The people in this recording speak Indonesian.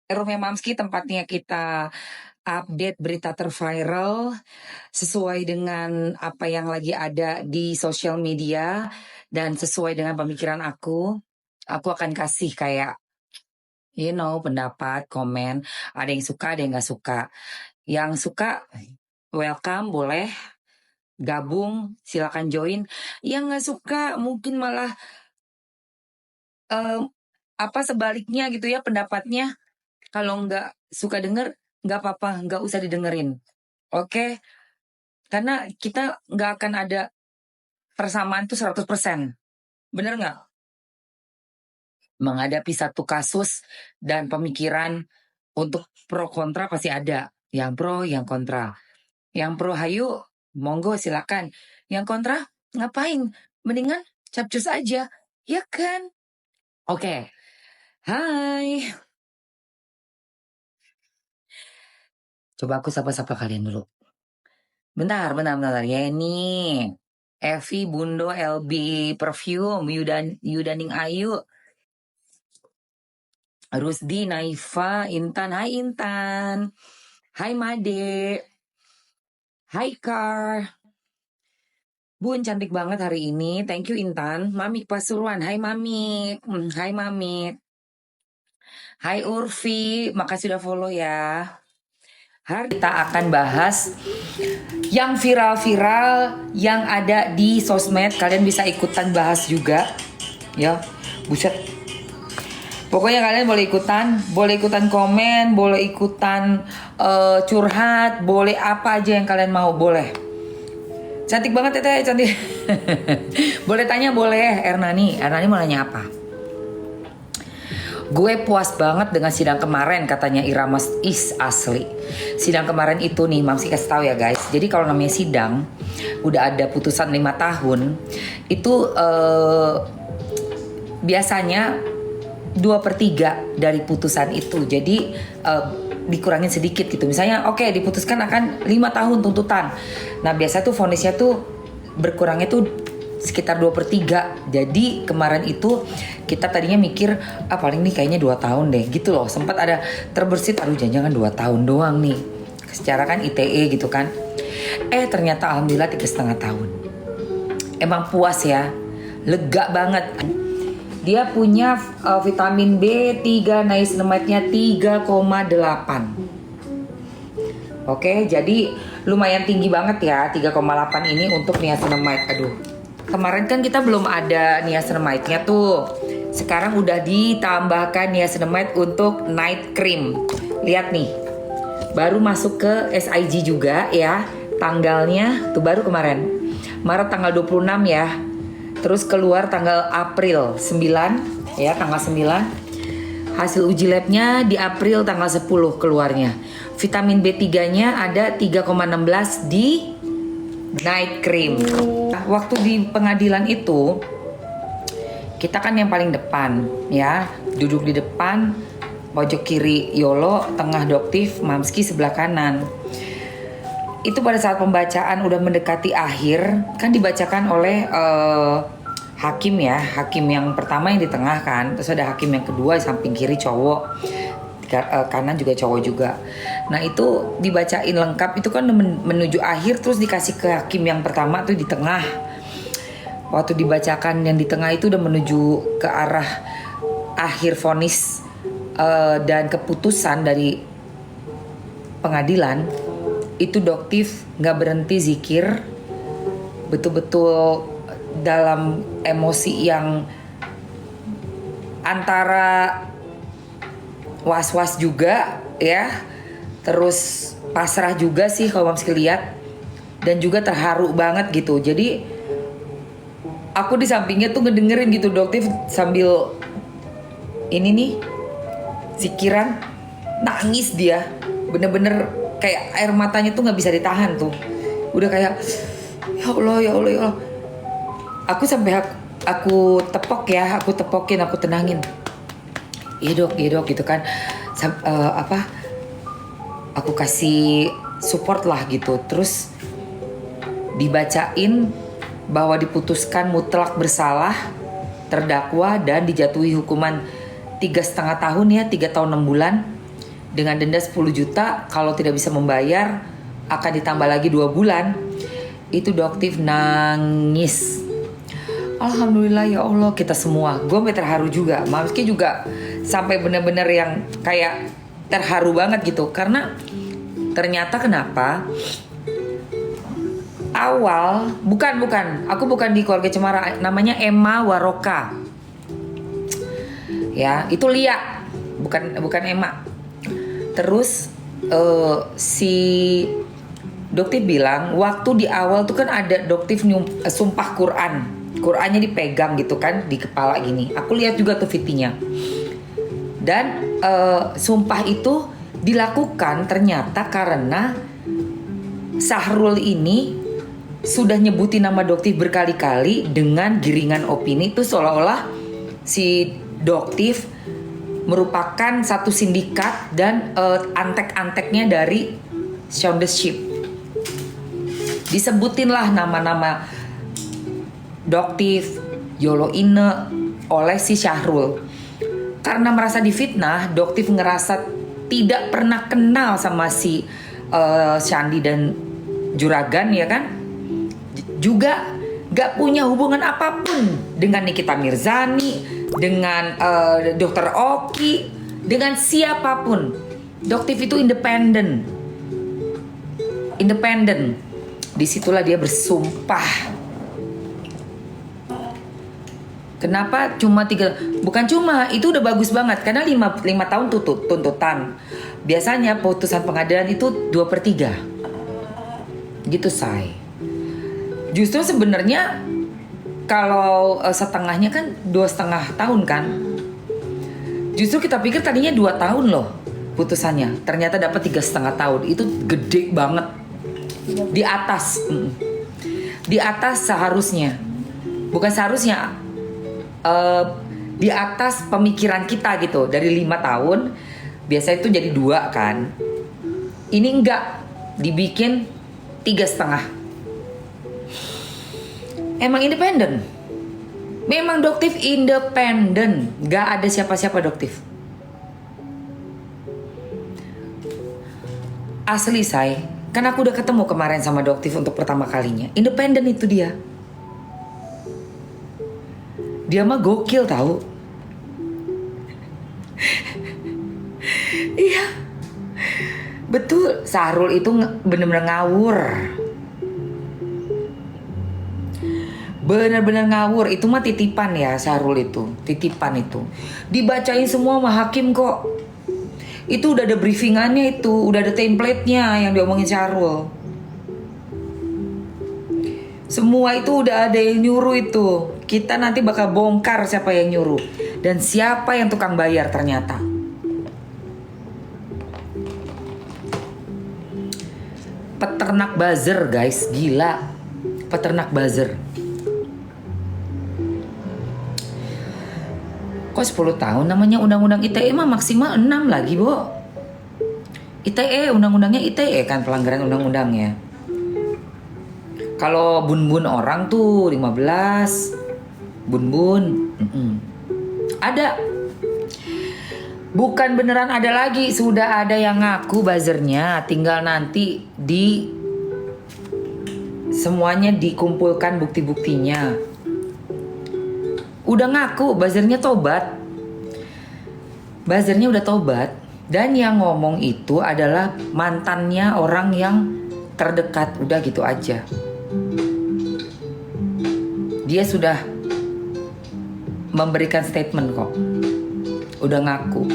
Roomnya Mamski, tempatnya kita update berita terviral sesuai dengan apa yang lagi ada di sosial media dan sesuai dengan pemikiran aku. Aku akan kasih kayak pendapat, komen. Ada yang suka, ada yang nggak suka. Yang suka welcome, boleh gabung, silakan join. Yang nggak suka mungkin malah eh, sebaliknya gitu ya pendapatnya. Kalau nggak suka denger, nggak apa-apa, nggak usah didengerin. Oke? Karena kita nggak akan ada persamaan tuh 100%. Bener nggak? Menghadapi satu kasus dan pemikiran untuk pro kontra pasti ada. Yang pro, yang kontra. Yang pro hayu, monggo silakan. Yang kontra, ngapain? Mendingan capcus aja. Ya kan? Oke. Hai. Coba aku sapa-sapa kalian dulu. Bentar. Yeni, Evi, Bundo, LB, Perfume, Yudaning Ayu, Rusdi, Naifa, Intan. Hai Intan. Hai Made. Hai Kar. Bun, cantik banget hari ini. Thank you Intan. Mamik Pasuruan. Hai Mamik. Hai Mamik. Hai Urfi. Makasih udah follow ya. Hari kita akan bahas yang viral-viral yang ada di sosmed. Kalian bisa ikutan bahas juga. Ya, buset. Pokoknya kalian boleh ikutan komen, boleh ikutan curhat, boleh apa aja yang kalian mau, boleh. Cantik banget Teteh, cantik. Boleh tanya, boleh. Ernani mau nanya apa? Gue puas banget dengan sidang kemarin, katanya Irama. Asli. Sidang kemarin itu nih, Mamsi kasih tahu ya guys. Jadi kalau namanya sidang, udah ada putusan 5 tahun, itu biasanya 2/3 dari putusan itu. Jadi dikurangin sedikit gitu. Misalnya oke, diputuskan akan 5 tahun tuntutan. Nah biasa tuh vonisnya tuh berkurangnya tuh sekitar 2/3. Jadi kemarin itu kita tadinya mikir paling nih kayaknya 2 tahun deh gitu loh. Sempat ada terbersit, aduh jangan 2 tahun doang nih. Secara kan ITE gitu kan. Ternyata alhamdulillah 3,5 tahun. Emang puas ya, lega banget. Dia punya vitamin B3 niacinamide-nya 3,8. Oke, jadi lumayan tinggi banget ya 3,8 ini untuk niacinamide. Aduh, kemarin kan kita belum ada niacinamide-nya tuh. Sekarang udah ditambahkan niacinamide untuk night cream. Lihat nih, baru masuk ke SIG juga ya. Tanggalnya tuh baru kemarin, Maret tanggal 26 ya. Terus keluar tanggal April 9 ya, tanggal 9. Hasil uji labnya di April tanggal 10 keluarnya. Vitamin B3-nya ada 3,16 di night cream. Waktu di pengadilan itu, kita kan yang paling depan ya. Duduk di depan, pojok kiri Yolo, tengah Doktif, Mamski sebelah kanan. Itu pada saat pembacaan udah mendekati akhir, kan dibacakan oleh hakim ya. Hakim yang pertama yang di tengah kan, terus ada hakim yang kedua samping kiri cowok, kanan juga cowok juga. Nah itu dibacain lengkap, itu kan menuju akhir, terus dikasih ke hakim yang pertama tuh di tengah. Waktu dibacakan yang di tengah itu udah menuju ke arah akhir vonis dan keputusan dari pengadilan. Itu Doktif nggak berhenti zikir, betul-betul dalam emosi yang antara was-was juga ya, terus pasrah juga sih kalau Mamski lihat, dan juga terharu banget gitu. Jadi aku di sampingnya tuh ngedengerin gitu Doktif sambil ini nih zikiran, nangis dia, bener-bener kayak air matanya tuh nggak bisa ditahan tuh. Udah kayak ya Allah. Aku sampai aku tepokin, aku tenangin. Iya dok gitu kan. Aku kasih support lah gitu. Terus dibacain bahwa diputuskan mutlak bersalah terdakwa dan dijatuhi hukuman 3,5 tahun ya, 3 tahun 6 bulan dengan denda 10 juta, kalau tidak bisa membayar akan ditambah lagi 2 bulan. Itu Doktif nangis. Alhamdulillah ya Allah, kita semua. Gue sampai terharu juga. Mamski juga sampai bener-bener yang kayak terharu banget gitu. Karena ternyata kenapa? Awal, aku bukan di keluarga Cemara, namanya Emma Waroka. Ya, itu Lia, bukan Emma. Terus si Doktif bilang waktu di awal tuh kan ada Doktif sumpah Qurannya dipegang gitu kan di kepala gini. Aku lihat juga tuh videonya. Dan sumpah itu dilakukan ternyata karena Syahrul ini sudah nyebutin nama Doktif berkali-kali dengan giringan opini itu seolah-olah si Doktif merupakan satu sindikat dan antek-anteknya dari Shaun the Sheep. Disebutinlah nama-nama Doktif, Yolo Ine oleh si Syahrul. Karena merasa difitnah, Doktif ngerasa tidak pernah kenal sama si Shandy dan Juragan ya kan. Juga gak punya hubungan apapun dengan Nikita Mirzani, dengan Dr. Oki, dengan siapapun. Doktif itu independen. Disitulah dia bersumpah. Kenapa cuma 3? Bukan cuma, itu udah bagus banget. Karena 5 tahun tuntutan. Biasanya putusan pengadilan itu 2/3. Gitu say. Justru sebenarnya kalau setengahnya kan 2,5 tahun kan. Justru kita pikir tadinya 2 tahun loh putusannya. Ternyata dapat 3,5 tahun. Itu gede banget. Di atas. Di atas seharusnya. Bukan seharusnya. Di atas pemikiran kita gitu. Dari 5 tahun. Biasa itu jadi 2 kan. Ini enggak. Dibikin 3,5. Emang independen. Memang Doktif independen. Gak ada siapa-siapa Doktif. Asli say. Kan aku udah ketemu kemarin sama Doktif untuk pertama kalinya. Independen itu dia. Dia mah gokil tahu. Iya. Betul. Syahrul itu bener-bener ngawur. Benar-benar ngawur. Itu mah titipan ya Syahrul itu. Titipan itu. Dibacain semua sama hakim kok. Itu udah ada briefingannya itu. Udah ada template-nya yang diomongin Syahrul. Semua itu udah ada yang nyuruh itu. Kita nanti bakal bongkar siapa yang nyuruh. Dan siapa yang tukang bayar ternyata. Peternak buzzer guys. Gila. Peternak buzzer. Kok 10 tahun namanya undang-undang ITE mah maksimal 6 lagi, Bo. ITE, undang-undangnya ITE kan pelanggaran undang-undangnya. Kalau bun-bun orang tuh 15. Bun-bun. Ada. Bukan beneran ada lagi. Sudah ada yang ngaku buzzernya. Tinggal nanti semuanya dikumpulkan bukti-buktinya. Udah ngaku, buzzernya tobat. Buzzernya udah tobat. Dan yang ngomong itu adalah mantannya orang yang terdekat. Udah gitu aja. Dia sudah memberikan statement kok. Udah ngaku.